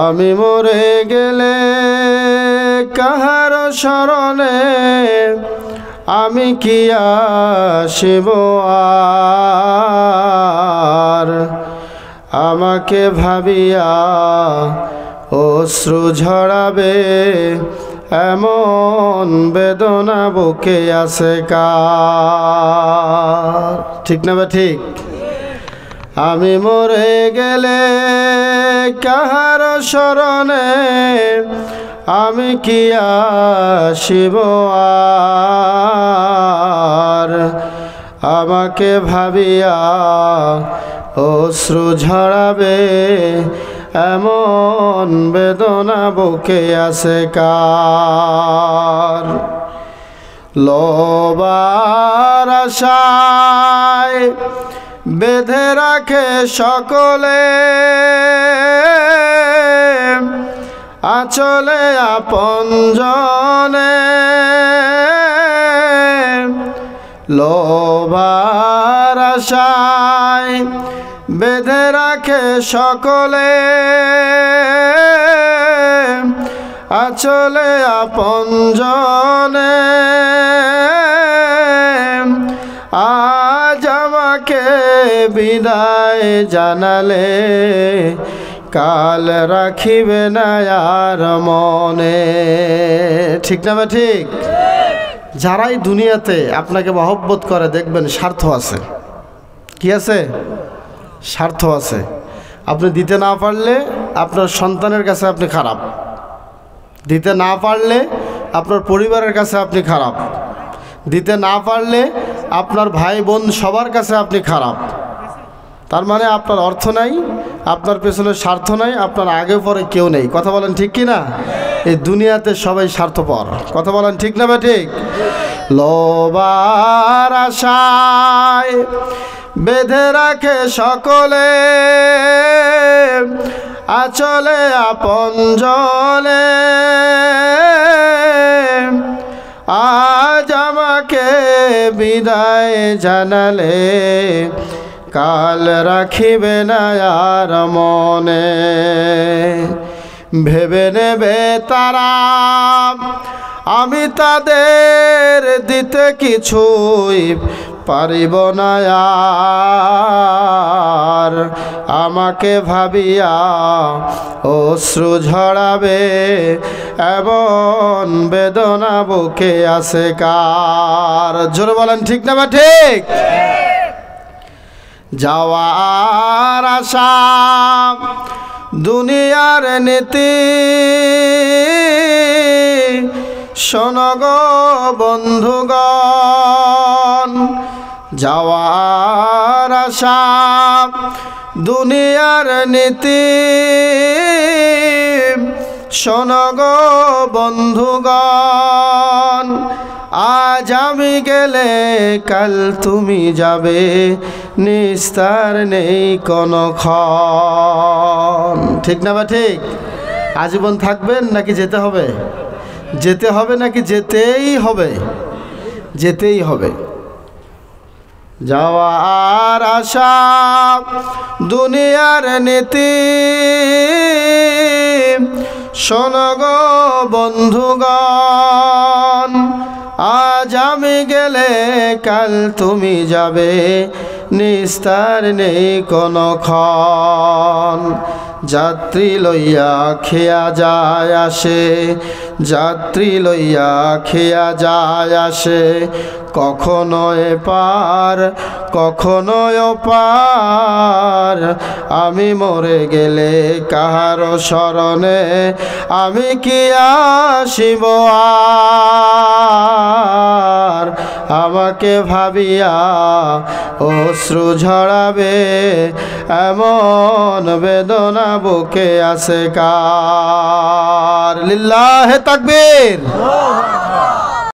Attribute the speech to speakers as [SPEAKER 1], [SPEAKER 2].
[SPEAKER 1] আমি মরে গেলে কাহার শরণে আমি কি আসিব আর, আমাকে ভাবিয়া অশ্রু ঝরাবে এমন বেদনা বুকে আছে কার। ঠিক না বা ঠিক? আমি মরে গেলে কাহার শরণে আমি কি আসিব আর, আমাকে ভাবিয়া অশ্রু ঝরাবে এমন বেদনা বুকে আছে কার। লোবার আশায় বেঁধে রাখে সকলে আঁচলে আপনজনে, লোভার আশায় বেঁধে রাখে সকলে আঁচলে আপনজনে। আজ আমাকে বিদায় জানালে কাল রাখিবে না আর মনে। ঠিক না বা ঠিক? যারাই দুনিয়াতে আপনাকে মহব্বত করে দেখবেন স্বার্থ আছে। কি আছে? স্বার্থ আছে। আপনি দিতে না পারলে আপনার সন্তানের কাছে আপনি খারাপ, দিতে না পারলে আপনার পরিবারের কাছে আপনি খারাপ, দিতে না পারলে আপনার ভাই বোন সবার কাছে আপনি খারাপ। তার মানে আপনার অর্থ নাই, আপনার পেছনে স্বার্থ নাই, আপনার আগে পরে কেউ নেই। কথা বলেন ঠিক কি না? এই দুনিয়াতে সবাই স্বার্থপর। কথা বলেন ঠিক না বা ঠিক? লোবার আশায় বেঁধে রাখে সকলে আঁচলে আপনজনে। আজ আমাকে বিদায় জানালে কাল রাখিবে না আর মনে। ভেবে নেবে তারা আমি তাদের দিতে কিছুই পারিব না আর, আমাকে ভাবিয়া অশ্রু ঝরাবে এমন বেদনা বুকে আছে কার। জোরে বলেন ঠিক না বা ঠিক? যাওয়ার আশা দুনিয়ার নীতি শোনো গো বন্ধুগণ, যাওয়ার আশা দুনিয়ার নীতি শোনো গো বন্ধুগণ। আজ আমি গেলে কাল তুমি যাবে, নিস্তার নেই কোনো ক্ষণ। ঠিক না বা ঠিক? আজীবন থাকবেন নাকি যেতে হবে? যেতে হবে নাকি যেতেই হবে? যেতেই হবে। যাওয়ার আশা দুনিয়ার নীতি শোনো গো বন্ধুগণ। আজ আমি গেলে কাল তুমি যাবে, নিস্তার নেই কোনো ক্ষণ। যাত্রী লইয়া খেয়া যায় আসে, যাত্রী লইয়া খেয়া যায় আসে, কখনো এপার কখনো ওপার। আমি মরে গেলে কাহার শরণে আমি কি আসিব আর, আমাকে ভাবিয়া অশ্রু ঝরাবে এমন বেদনা বুকে আছে কার। লিল্লাহে তাকবীর।